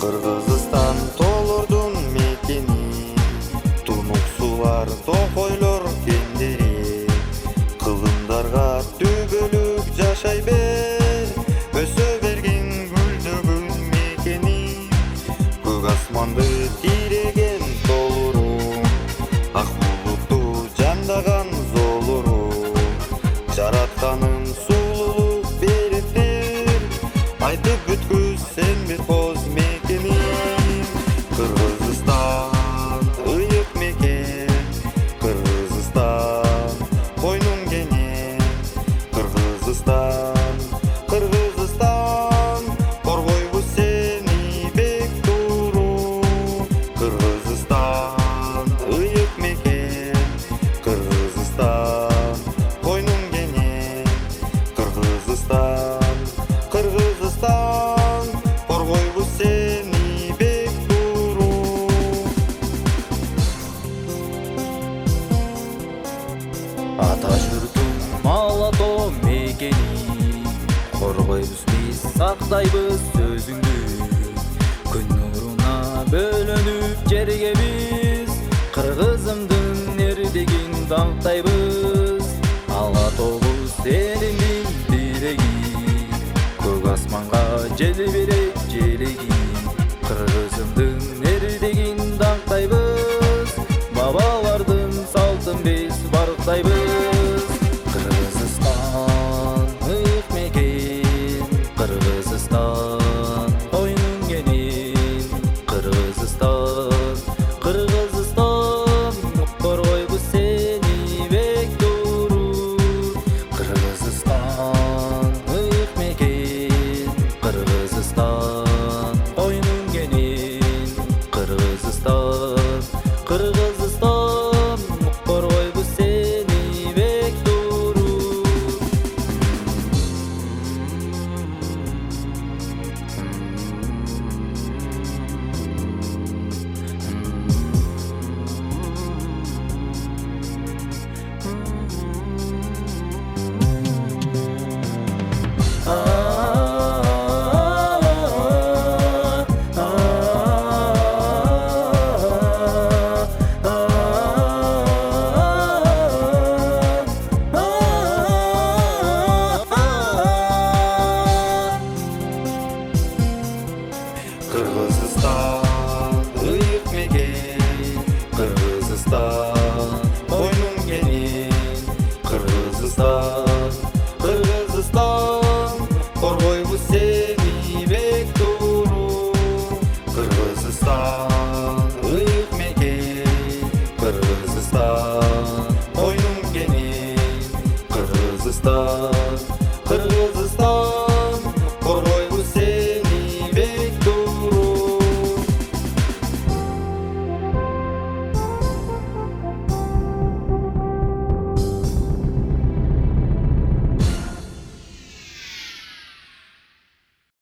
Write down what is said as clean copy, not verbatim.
Кыргызстан тоолордун мекени, тунук сулар токойлор кендери, кылымдарга түбөлүк жашай бер, өсө берген гүлдөгүн мекени, көк асманды тиреген толуру, ак булутту жандаган золуру, жаратканын сулуулук бериптир, айтып бүткүз сен бир коз мекени. Кыргызстан ыйык мекен, Кыргызстан койнуң кене, Кыргызстан, Кыргызстан коргойбуз сени бек туруу. Кыргызстан ыйык мекен, Кыргызстан койнуң кене, Кыргызстан, Кыргызстан коргойбуз сени бек туруу. Ата журтуң малато мекени, коргойбуз биз, сактайбыз сөзүңдү, күн нуруна бөлөнүп жерге биз, кыргызымдын эрдегин даңктайбыз. Ала толуз элимдин биреги, көк асманга желбирейт желеги, кыргызымдын эрдегин даңктайбыз, бабалардын салтын биз барктайбыз. Кыргызстан ыйык мекен, Кыргызстан койнуң кенен, Кыргызстан, Кыргызстан коргойбуз сени бек туруу. Кыргызстан ыйык мекен, Кыргызстан койнуң кенен, Кыргызстан, Кыргызстан коргойбуз сени бек туруу. Кыргызстан